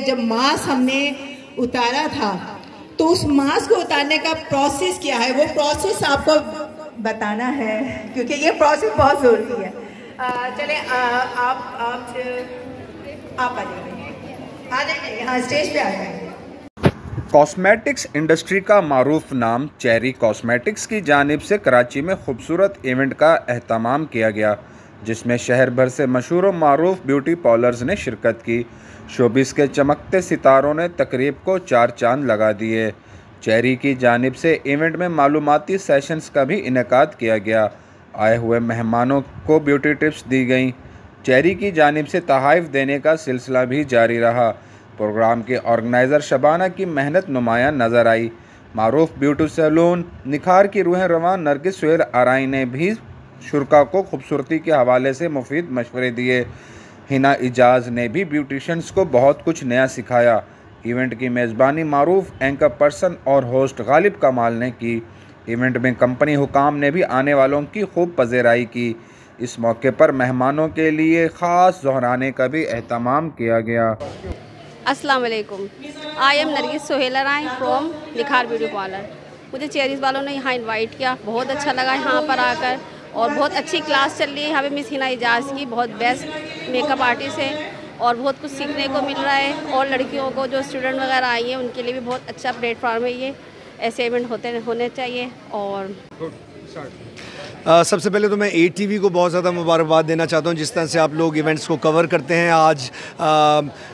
जब मास्क हमने उतारा था तो उस मास्क को उतारने का प्रोसेस क्या है, वो प्रोसेस आपको बताना है क्योंकि ये प्रोसेस बहुत ज़रूरी है। चले आप आ जाइए, यहाँ स्टेज पे आ जाइए। कॉस्मेटिक्स इंडस्ट्री का मारूफ नाम चेरी कॉस्मेटिक्स की जानिब से कराची में खूबसूरत इवेंट का एहतमाम किया गया, जिसमें शहर भर से मशहूर व मारूफ ब्यूटी पार्लर्स ने शिरकत की। शोबिस के चमकते सितारों ने तकरीब को चार चांद लगा दिए। चेरी की जानिब से इवेंट में मालूमाती सेशंस का भी इनेकाद किया गया। आए हुए मेहमानों को ब्यूटी टिप्स दी गईं। चेरी की जानिब से तोहफ़े देने का सिलसिला भी जारी रहा। प्रोग्राम के ऑर्गेनाइज़र शबाना की मेहनत नुमायां नज़र आई। मारूफ ब्यूटी सैलून निखार की रूह रवां नरगिस सुहेल आराई ने भी शुरका को खूबसूरती के हवाले से मुफीद मशवरे दिए। हिना इजाज़ ने भी ब्यूटिशन्स को बहुत कुछ नया सिखाया। इवेंट की मेज़बानी मारूफ एंकर पर्सन और होस्ट गालिब कमाल ने की। इवेंट में कंपनी हुकाम ने भी आने वालों की खूब पज़ेराई की। इस मौके पर मेहमानों के लिए ख़ास ज़हराने का भी एहतमाम किया गया। अस्सलाम वालेकुम, I am Nargis Suhail Arai from Nikhar beauty parlour. मुझे चेरीज़ वालों ने यहाँ इनवाइट किया, बहुत अच्छा लगा यहाँ पर आकर और बहुत अच्छी क्लास चल रही है यहाँ पे। मिस हिना इजाज़ की बहुत बेस्ट मेकअप आर्टिस्ट है और बहुत कुछ सीखने को मिल रहा है। और लड़कियों को जो स्टूडेंट वगैरह आई हैं उनके लिए भी बहुत अच्छा प्लेटफॉर्म है ये। ऐसे इवेंट होने चाहिए। और सबसे पहले तो मैं ATV को बहुत ज़्यादा मुबारकबाद देना चाहता हूँ जिस तरह से आप लोग इवेंट्स को कवर करते हैं। आज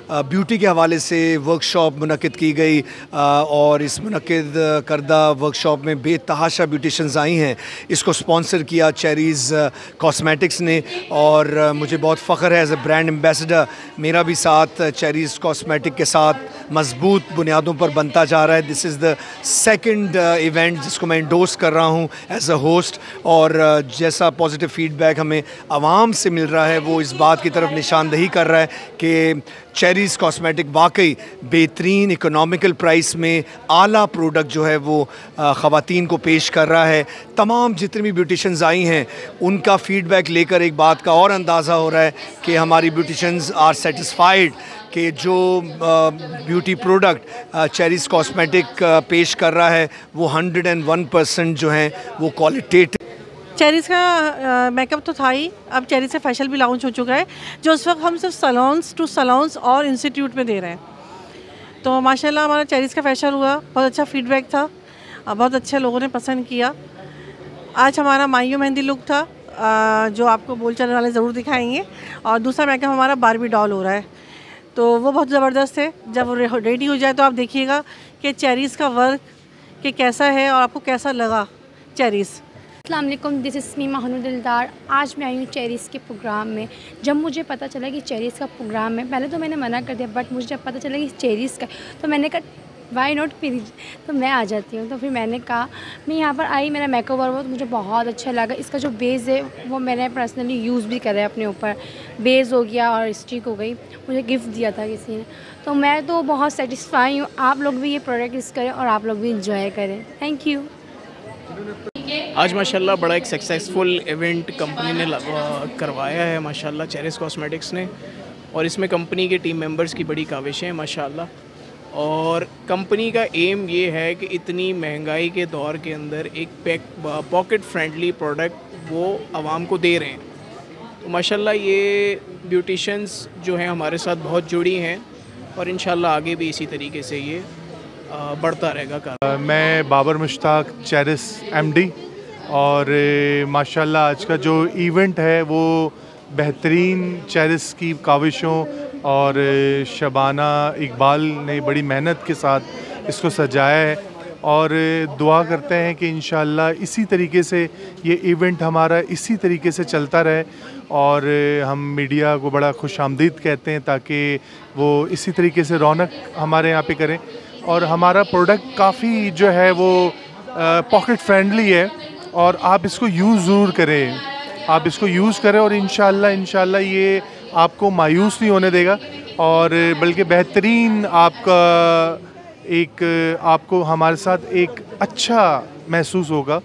ब्यूटी के हवाले से वर्कशॉप मुनक्किद की गई और इस मुनक्किद करदा वर्कशॉप में बेतहाशा ब्यूटिशन्स आई हैं। इसको स्पॉन्सर किया चेरीज़ कॉस्मेटिक्स ने और मुझे बहुत फ़ख्र है एज ए ब्रांड एम्बेसडर मेरा भी साथ चेरीज़ कॉस्मेटिक के साथ मजबूत बुनियादों पर बनता जा रहा है। This is the second event जिसको मैं इंडोर्स कर रहा हूँ एज अ होस्ट और जैसा पॉजिटिव फीडबैक हमें आवाम से मिल रहा है वो इस बात की तरफ निशानदही कर रहा है कि चेरीज़ कॉस्मेटिक वाकई बेहतरीन इकोनॉमिकल प्राइस में आला प्रोडक्ट जो है वो ख़वातीन को पेश कर रहा है। तमाम जितनी भी ब्यूटिशन्स आई हैं उनका फ़ीडबैक लेकर एक बात का और अंदाज़ा हो रहा है कि हमारी ब्यूटिशन्स आर सेटिस्फाइड कि जो ब्यूटी प्रोडक्ट चेरीज़ कॉस्मेटिक पेश कर रहा है वो 101% जो हैं वो क्वालिटेटिव। चेरीज़ का मेकअप तो था ही, अब चेरीज़ से फैशल भी लॉन्च हो चुका है जो उस वक्त हम सिर्फ सलोन्स टू सलोन्स और इंस्टीट्यूट में दे रहे हैं। तो माशाल्लाह हमारा चेरीज़ का फैशल हुआ, बहुत अच्छा फीडबैक था, बहुत अच्छे लोगों ने पसंद किया। आज हमारा मायू मेहंदी लुक था जो आपको बोल चलने वाले ज़रूर दिखाएंगे और दूसरा मेकअप हमारा बारबी डॉल हो रहा है तो वो बहुत ज़बरदस्त है। जब वो रेडी हो जाए तो आप देखिएगा कि चेरीज़ का वर्क कि कैसा है और आपको कैसा लगा चेरीज़। अस्सलाम वालेकुम, दिस इज़ मी महानुर दिलदार। आज मैं आई हूँ चेरीज़ के प्रोग्राम में। जब मुझे पता चला कि चेरीज़ का प्रोग्राम है, पहले तो मैंने मना कर दिया, बट मुझे जब पता चला कि चेरीज़ का तो मैंने कहा वाई नॉट प्लीज़, तो मैं आ जाती हूँ। तो फिर मैंने कहा मैं यहाँ पर आई, मेरा मेकअप और वो तो मुझे बहुत अच्छा लगा। इसका जो बेस है वो मैंने पर्सनली यूज़ भी करा है अपने ऊपर, बेस हो गया और स्टिक हो गई, मुझे गिफ्ट दिया था किसी ने, तो मैं तो बहुत सेटिस्फाई हूँ। आप लोग भी ये प्रोडक्ट यूज़ करें और आप लोग भी इंजॉय करें। Thank you. आज माशाल्लाह बड़ा एक सक्सेसफुल इवेंट कंपनी ने करवाया है माशाल्लाह चेरीज़ कॉस्मेटिक्स ने, और इसमें कंपनी के टीम मेंबर्स की बड़ी काविशें हैं माशाल्लाह। और कंपनी का एम ये है कि इतनी महंगाई के दौर के अंदर एक पॉकेट फ्रेंडली प्रोडक्ट वो आवाम को दे रहे हैं। तो माशाल्लाह ये ब्यूटिशन्स जो हैं हमारे साथ बहुत जुड़ी हैं और इंशाल्लाह आगे भी इसी तरीके से ये बढ़ता रहेगा। मैं बाबर मुश्ताक चेरीज़ MD और माशाल्लाह आज का जो इवेंट है वो बेहतरीन चेरीज़ की काविशों और शबाना इकबाल ने बड़ी मेहनत के साथ इसको सजाया है और दुआ करते हैं कि इंशाल्लाह इसी तरीके से ये इवेंट हमारा इसी तरीके से चलता रहे और हम मीडिया को बड़ा खुशामदीद कहते हैं ताकि वो इसी तरीके से रौनक हमारे यहाँ पे करें। और हमारा प्रोडक्ट काफ़ी जो है वो पॉकेट फ्रेंडली है और आप इसको यूज़ ज़रूर करें, आप इसको यूज़ करें और इंशाल्लाह ये आपको मायूस नहीं होने देगा और बल्कि बेहतरीन आपको हमारे साथ एक अच्छा महसूस होगा।